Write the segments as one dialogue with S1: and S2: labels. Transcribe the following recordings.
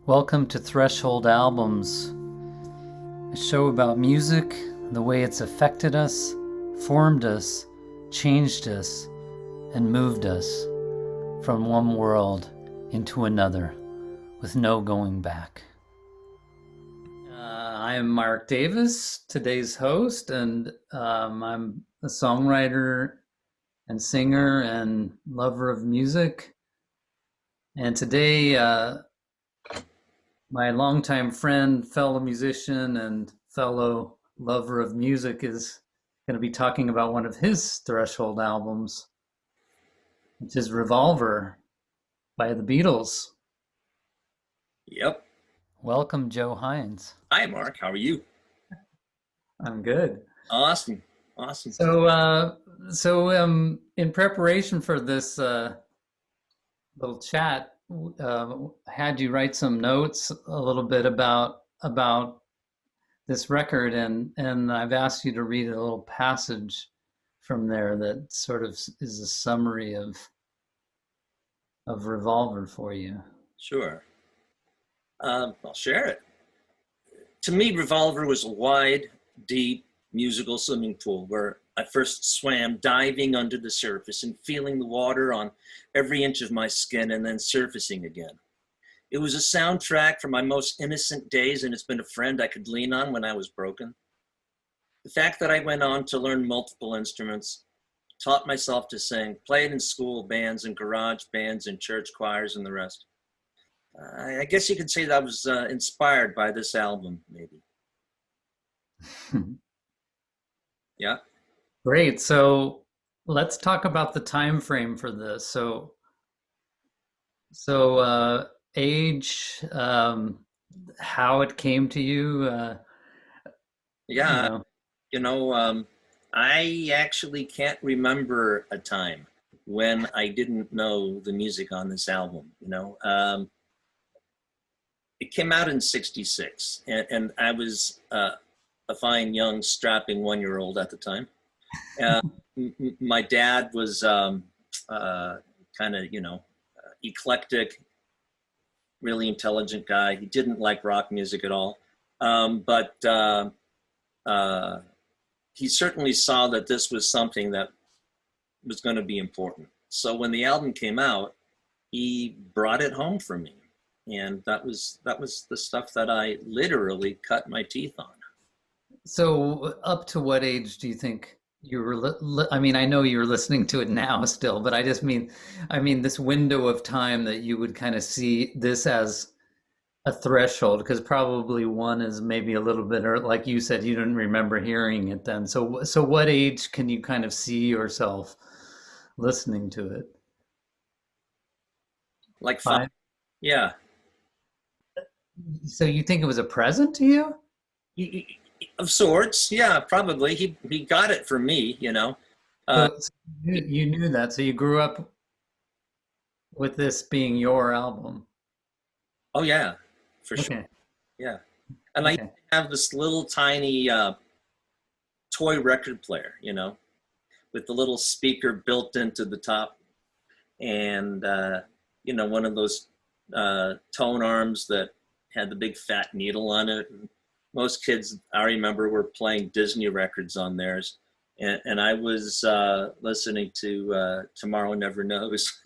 S1: Welcome to Threshold Albums, a show about music, the way it's affected us, formed us, changed us, and moved us from one world into another with no going back. I am Mark Davis, today's host, and I'm a songwriter and singer and lover of music. And today, my longtime friend, fellow musician, and fellow lover of music is going to be talking about one of his Threshold albums, which is Revolver by the Beatles.
S2: Yep.
S1: Welcome, Joe Hines.
S2: Hi, Mark. How are you?
S1: I'm good.
S2: Awesome.
S1: So, in preparation for this little chat, had you write some notes a little bit about this record, and I've asked you to read a little passage from there that sort of is a summary of Revolver for you.
S2: Sure. I'll share it. To me, Revolver was a wide, deep musical swimming pool where I first swam diving under the surface and feeling the water on every inch of my skin and then surfacing again. It was a soundtrack for my most innocent days, and it's been a friend I could lean on when I was broken. The fact that I went on to learn multiple instruments, taught myself to sing, played in school bands and garage bands and church choirs and the rest. I guess you could say that I was inspired by this album, maybe. Yeah.
S1: Great. So let's talk about the time frame for this. So age, how it came to you.
S2: Yeah. I actually can't remember a time when I didn't know the music on this album. It came out in '66, and I was a fine young strapping 1-year-old at the time. My dad was kind of, eclectic, really intelligent guy. He didn't like rock music at all. But he certainly saw that this was something that was going to be important. So when the album came out, he brought it home for me. And that was the stuff that I literally cut my teeth on.
S1: So up to what age do you think you were? I mean, I know you're listening to it now still, but I mean this window of time that you would kind of see this as a threshold, because probably one is maybe a little bit, or like you said, you didn't remember hearing it then. So what age can you kind of see yourself listening to it?
S2: Like 5.
S1: Five?
S2: Yeah.
S1: So you think it was a present to you?
S2: Of sorts, yeah, probably. He got it for me,
S1: So you knew that, so you grew up with this being your album.
S2: Oh yeah, for sure.
S1: Okay.
S2: Yeah, and I have this little tiny toy record player, with the little speaker built into the top, and one of those tone arms that had the big fat needle on it. And most kids, I remember, were playing Disney records on theirs, and I was listening to Tomorrow Never Knows.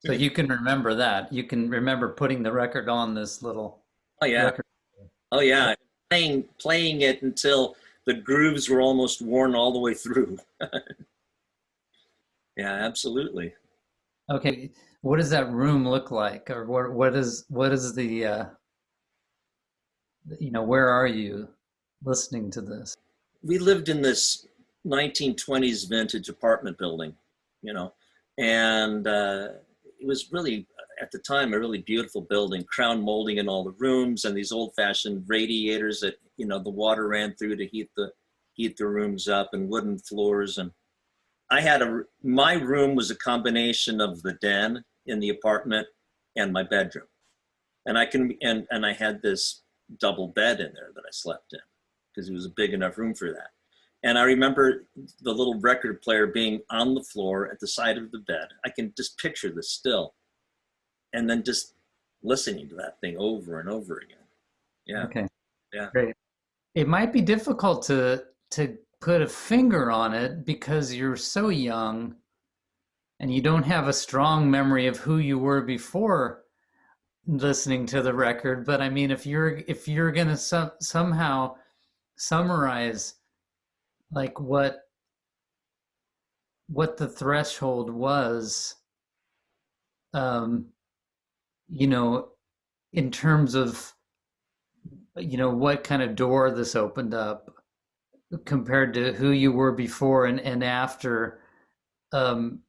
S1: So you can remember that. You can remember putting the record on this little
S2: Oh yeah,
S1: record.
S2: oh yeah, playing it until the grooves were almost worn all the way through. Yeah, absolutely.
S1: Okay, what does that room look like, or what is the where are you listening to this?
S2: We lived in this 1920s vintage apartment building, and it was really, at the time, a really beautiful building, crown molding in all the rooms, and these old-fashioned radiators that the water ran through to heat the rooms up, and wooden floors. And my room was a combination of the den in the apartment and my bedroom, and I had this double bed in there that I slept in because it was a big enough room for that. And I remember the little record player being on the floor at the side of the bed. I can just picture this still. And then just listening to that thing over and over again. Yeah,
S1: Okay,
S2: yeah.
S1: great. It might be difficult to put a finger on it because you're so young and you don't have a strong memory of who you were before listening to the record. But I mean, if you're gonna somehow summarize like what the threshold was, um, you know, in terms of what kind of door this opened up compared to who you were before and after. Um,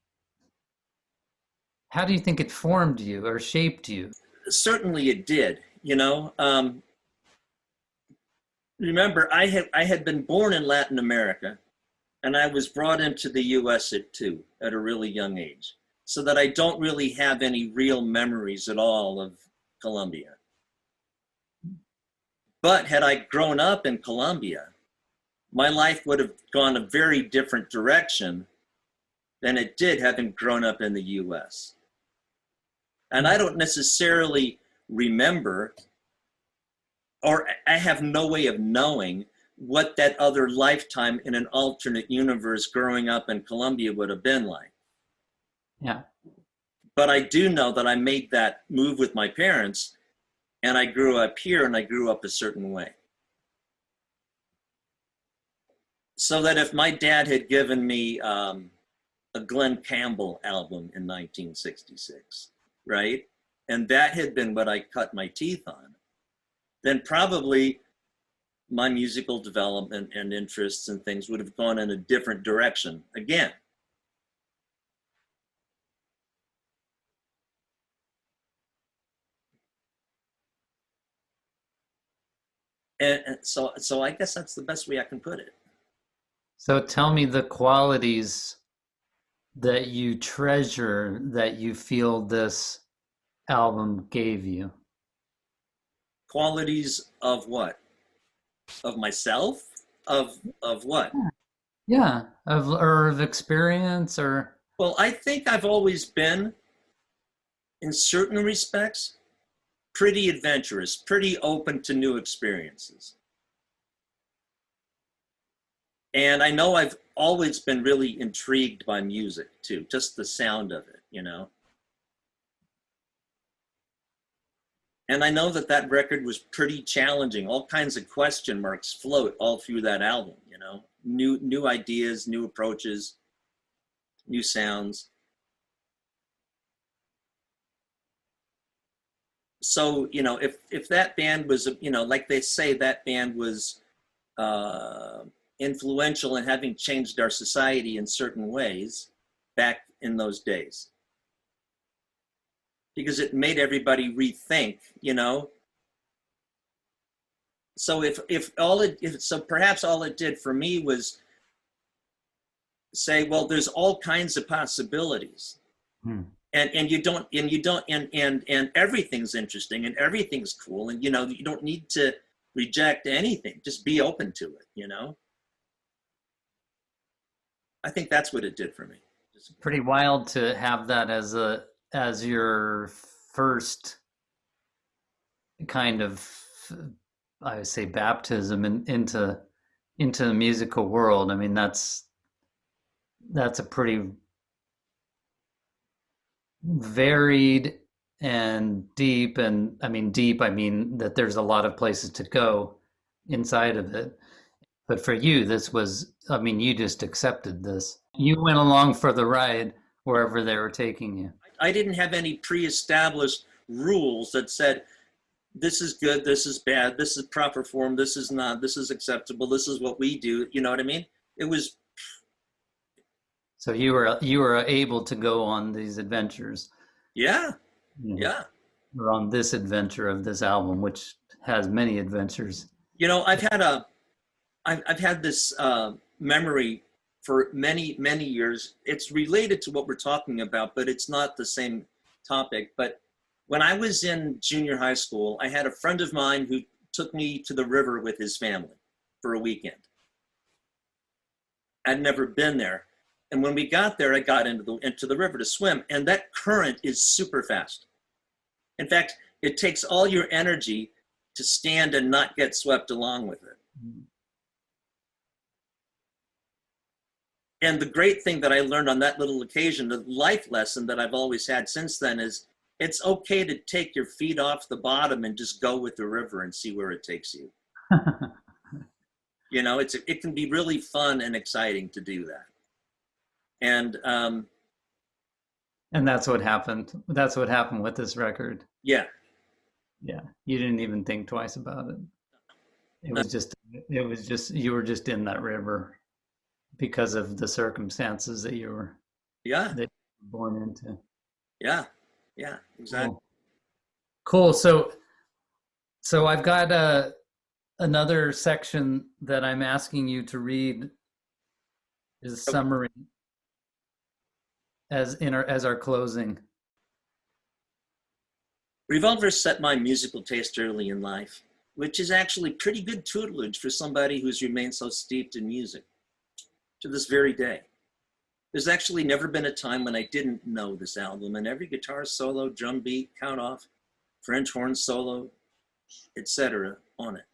S1: how do you think it formed you or shaped you?
S2: Certainly it did. Remember, I had been born in Latin America, and I was brought into the U.S. at a really young age, so that I don't really have any real memories at all of Colombia. But had I grown up in Colombia, my life would have gone a very different direction than it did having grown up in the US. And I don't necessarily remember, or I have no way of knowing what that other lifetime in an alternate universe growing up in Colombia would have been like.
S1: Yeah.
S2: But I do know that I made that move with my parents, and I grew up here and I grew up a certain way. So that if my dad had given me a Glenn Campbell album in 1966, right? And that had been what I cut my teeth on, then probably my musical development and interests and things would have gone in a different direction again. And so I guess that's the best way I can put it.
S1: So tell me the qualities that you treasure that you feel this album gave you.
S2: Qualities of what? Of myself? Of what?
S1: Yeah, of experience or
S2: Well, I think I've always been, in certain respects, pretty adventurous, pretty open to new experiences. And I know I've always been really intrigued by music too, just the sound of it. And I know that that record was pretty challenging. All kinds of question marks float all through that album. New ideas, new approaches, new sounds. So, if that band was, like they say, that band was uh, influential in having changed our society in certain ways back in those days, because it made everybody rethink. So so perhaps all it did for me was say, well, there's all kinds of possibilities,
S1: hmm.
S2: and everything's interesting and everything's cool, and you don't need to reject anything, just be open to it. I think that's what it did for me.
S1: Pretty wild to have that as your first kind of, I would say, baptism into the musical world. I mean, that's a pretty varied and deep, and I mean deep, I mean that there's a lot of places to go inside of it. But for you, this was, I mean, you just accepted this. You went along for the ride wherever they were taking you.
S2: I didn't have any pre-established rules that said this is good, this is bad, this is proper form, this is not, this is acceptable, this is what we do. You know what I mean? It was,
S1: So you were able to go on these adventures,
S2: yeah,
S1: you know,
S2: yeah.
S1: or on this adventure of this album, which has many adventures.
S2: I've had this memory for many, many years. It's related to what we're talking about, but it's not the same topic. But when I was in junior high school, I had a friend of mine who took me to the river with his family for a weekend. I'd never been there. And when we got there, I got into the river to swim, and that current is super fast. In fact, It takes all your energy to stand and not get swept along with it. And the great thing that I learned on that little occasion, the life lesson that I've always had since then, is it's okay to take your feet off the bottom and just go with the river and see where it takes you. You know, it can be really fun and exciting to do that. And
S1: that's what happened. That's what happened with this record.
S2: yeah,
S1: Yeah. You didn't even think twice about it. It was just you were just in that river because of the circumstances that
S2: yeah,
S1: that you were born into.
S2: yeah, yeah, exactly.
S1: Cool. Cool. So I've got another section that I'm asking you to read is a summary as our closing.
S2: Revolver set my musical taste early in life, which is actually pretty good tutelage for somebody who's remained so steeped in music to this very day. There's actually never been a time when I didn't know this album, and every guitar solo, drum beat, count off, French horn solo, etc. on it.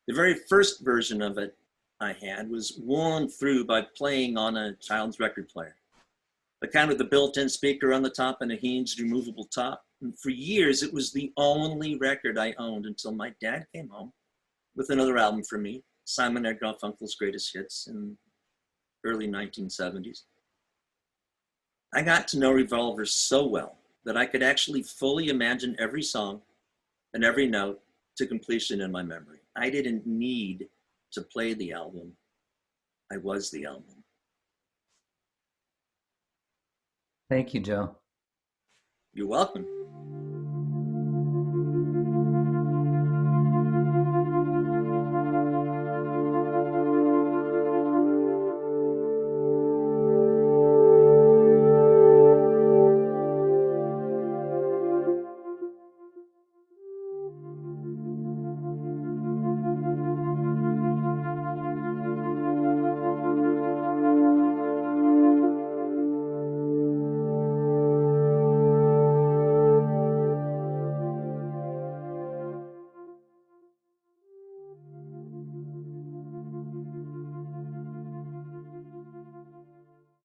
S2: The very first version of it I had was worn through by playing on a child's record player. The kind with the built-in speaker on the top and a Hines removable top. And for years, it was the only record I owned until my dad came home with another album for me, Simon and Garfunkel's Greatest Hits in early 1970s. I got to know Revolver so well that I could actually fully imagine every song and every note to completion in my memory. I didn't need to play the album. I was the album.
S1: Thank you, Joe.
S2: You're welcome.